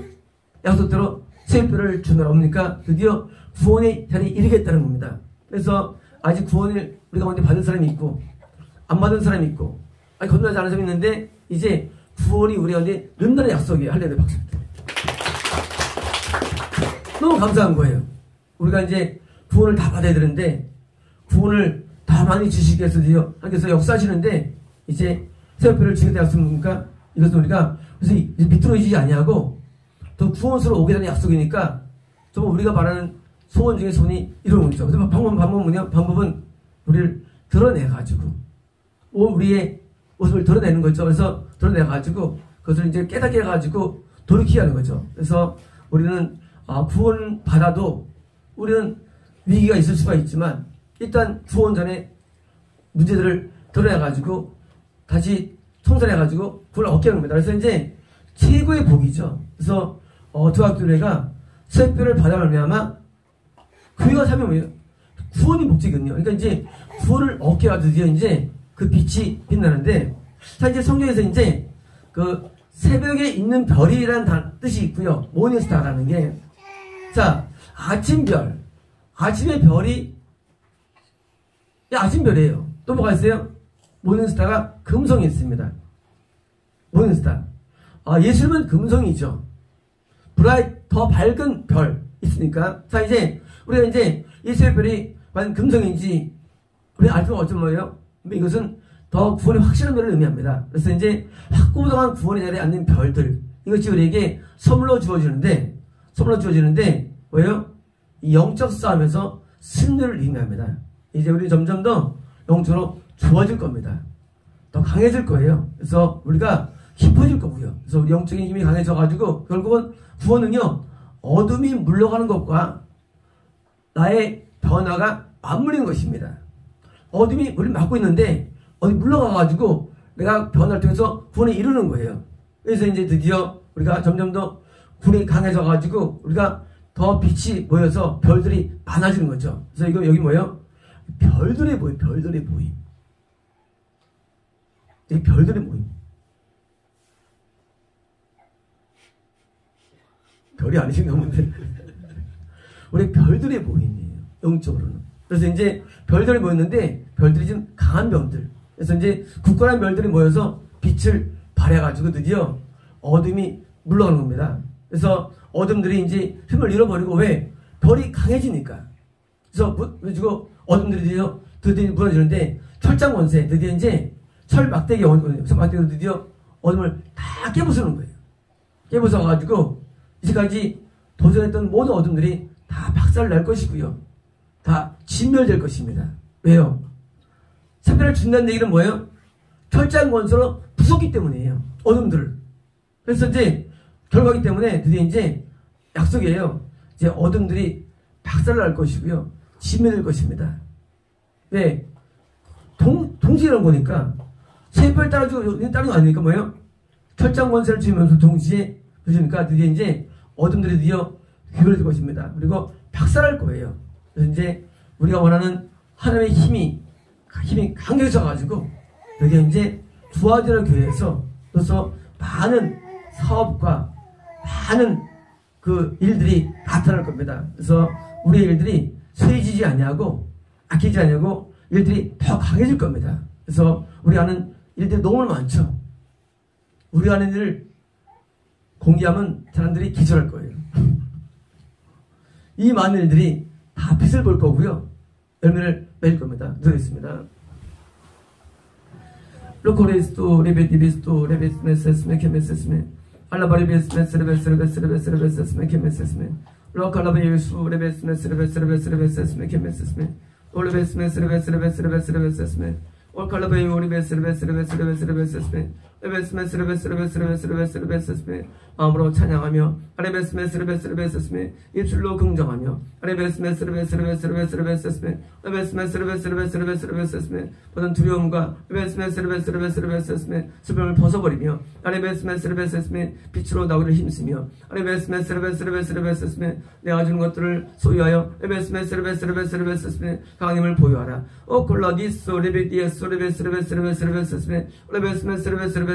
약속대로 새벽별을 주는 없으니까 드디어 구원의 자리에 이르겠다는 겁니다. 그래서 아직 구원을 우리가 먼저 받은 사람이 있고 안 받은 사람이 있고 아직 건너지 않은 사람이 있는데 이제 구원이 우리 가운데 는다는 약속이에요. 할렐루야 박수. 너무 감사한 거예요. 우리가 이제 구원을 다 받아야 되는데 구원을 다 많이 주시기 위해서 하나님께서 역사하시는데 이제 새벽별을 지게 약속입니까? 이것은 우리가 그래서 비뚤어지지 아니하고 더 구원스러워 오게 되는 약속이니까 좀 우리가 말하는 소원 중에 소원이 이런 거죠. 그래서 방법은 우리를 드러내가지고 우리의 모습을 드러내는 거죠. 그래서 드러내가지고 그것을 이제 깨닫게 해가지고 돌이키게 하는 거죠. 그래서 우리는 구원 받아도 우리는 위기가 있을 수가 있지만 일단 구원 전에 문제들을 드러내가지고 다시 청산해가지고 그걸 얻게 하는 겁니다. 그래서 이제 최고의 복이죠. 그래서 두학교회가 새벽별을 받아가면 교회가 사면 뭐예요? 구원이 목적이거든요. 그러니까 이제 구원을 얻게 하고 드디어 이제 그 빛이 빛나는데 자 이제 성경에서 이제 그 새벽에 있는 별이라는 뜻이 있고요. 모닝스타라는 게 자 아침별 아침의 별이 아침별이에요. 또 뭐가 있어요? 모닝스타가 금성이 있습니다. 모닝스타 예수님은 금성이죠. 더 밝은 별 있으니까 자 이제 우리가 이제 이 새벽별이 과연 금성인지 우리가 알 수가 어떤 거예요? 이것은 더 구원의 확실한 면을 의미합니다. 그래서 이제 확고부동한 구원의 자리에 앉는 별들 이것이 우리에게 선물로 주어지는데 뭐예요? 이 영적 싸움에서 승리를 의미합니다. 이제 우리 점점 더 영적으로 좋아질 겁니다. 더 강해질 거예요. 그래서 우리가 깊어질 거고요. 그래서 우리 영적인 힘이 강해져가지고 결국은 구원은요 어둠이 물러가는 것과 나의 변화가 맞물리는 것입니다. 어둠이 우리를 막고 있는데 어디 물러가가지고 내가 변화를 통해서 구원에 이루는 거예요. 그래서 이제 드디어 우리가 점점 더 구원이 강해져가지고 우리가 더 빛이 모여서 별들이 많아지는 거죠. 그래서 이거 여기 뭐예요? 별들의 모임, 별들의 모임. 이 별들의 모임. 별이 아니신 분들. 우리 별들의 모임이에요. 영적으로는. 그래서 이제 별들이 모였는데 별들이 좀 강한 별들. 그래서 이제 굳건한 별들이 모여서 빛을 발해가지고 드디어 어둠이 물러가는 겁니다. 그래서 어둠들이 이제 힘을 잃어버리고 왜? 별이 강해지니까. 그래서 어둠들이 드디어 무너지는데 철장 권세 드디어 이제 철 막대기로 드디어 어둠을 다 깨부수는 거예요. 깨부숴가지고 이제까지 도전했던 모든 어둠들이 다 박살날 것이고요. 다 진멸될 것입니다. 왜요? 사편을 준다는 얘기는 뭐예요? 철장 권세로 부쉈기 때문이에요. 어둠들을. 그래서 이제 결과기 때문에 드디어 이제 약속이에요. 이제 어둠들이 박살날 것이고요. 진멸될 것입니다. 왜? 동시에라는 거니까 세별 따라주고 다른 거 아니니까 뭐예요? 철장 권세를 주면서 동시에 그러니까 드디어 이제 어둠들이 드디어 귀를 들 것입니다. 그리고 박살날 거예요. 그래서 이제 우리가 원하는 하나님의 힘이 강력해져가지고 드디어 이제 두아디라 교회에서 그래서 많은 사업과 많은 그 일들이 나타날 겁니다. 그래서 우리의 일들이 쇠지지 아니하고 아끼지 아니하고 일들이 더 강해질 겁니다. 그래서 우리 하는 일들이 너무 많죠. 우리 하는 일을 공개하면 사람들이 기절할 거예요. 이 많은 일들이 다 빛을 볼 거고요. 열매를 맺을 겁니다. 들어있습니다. 로코레스토 레베디비스토 레베스메세스메 케메세스메 알라바리베스메스레베스레베스레베스레베스메 케메세스메 로칼라베유수 레베스메스레베스레베스레베스메 케메세스메 올레베스메스레베스레베스레베스레베스메 올칼라베유 오리베스레베스레베스레베스레베스메 레베스메스레베스레베스레베스레베스메 마음으로 찬양하며 레베스메스레베스레베스레베스메 입술로 긍정하며 레베스메스레베스레베스레베스레베스메 레베스메스레베스레베스레베스메 모든 두려움과 레베스메스레베스레베스레베스메 슬픔을 벗어버리며 레베스메스레베스레베스메 빛으로 나오기를 힘쓰며 레베스메스레베스레베스레베스메 내가 주는 것들을 소유하여 레베스메스레베스레베스레베스메 강한 힘을 보유하라. 오콜라디소 레베디에소 레베스레베스레베스레베스메 레베스메스레베스레베스메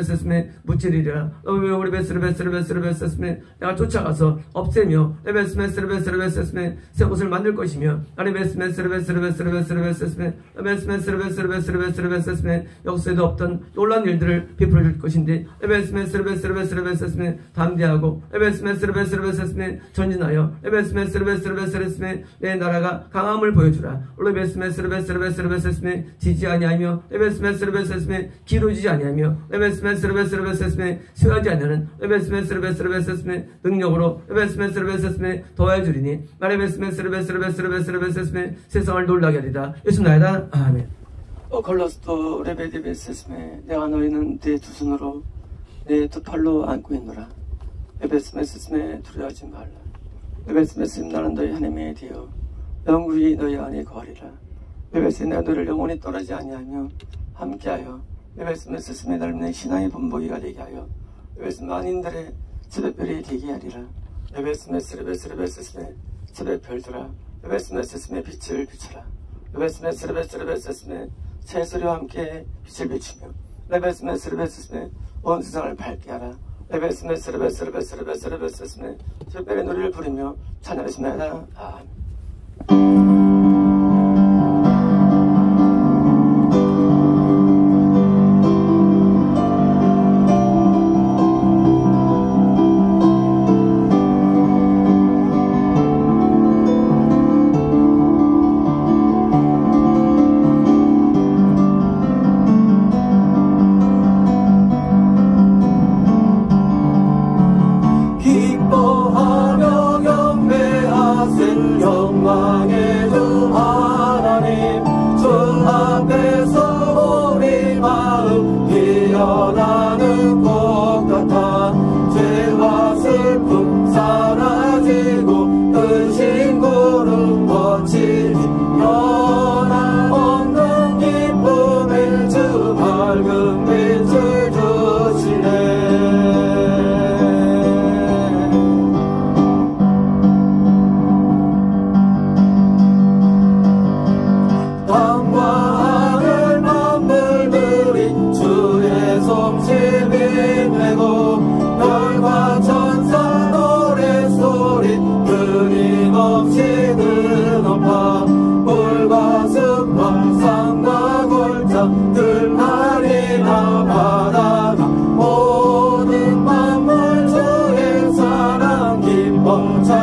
무찌리라. 레베스레베스레베스레베스메 내가 쫓아가서 없애며 레베스메스레베스레베스메 새 옷을 만들 것이며 레베스메스레베스레베스레베스메 레베스메스레베스레베스레베스메 역사에도 없던 놀라운 일들을 베풀어 줄 것인데 레베스메스레베스레베스레베스메 담대하고 레베스메스레베스레베스메 전진하여 레베스메스레베스레베스메 내 나라가 강함을 보여주라. 레베스메스레베스레베스레베스메 지지 아니하며 레베스메스레베스메 기로지지 아니하며 레베스메스레베스레베스메 쇠하지 않는 레베스메스레베스레베스메 능력으로 레베스메스레베스메 더해주리니 레베스메스레베스레베스레베스메 세상을 놀라게 하리라. 예수 나이다. 아멘. 콜로스토 레베디베스메 내가 너희는 내 두 손으로 내 두 팔로 안고 있노라. 레베스메스메 두려워하지 말라. 레베스메스 나는 너희 하나님의 되어 영구히 너희 안에 거하리라. 레베스 내가 너희를 영원히 떠나지 아니하며 함께하여 레베스메스메 닮는 신앙의 본보기가 되게 하여 레베스 만인들의 새벽별이 되게 하리라. 레베스메스레베스레베스메 새벽별들아 레베스메스메 빛을 비춰라. 레베스메스레베스레베스메 새소리와 함께 빛을 비추며 레베스메스레베스메 온 세상을 밝게 하라. 레베스메스레베스레베스레베스메 새벽별의 노래를 부르며 찬양하십니다. 아멘. 멈춰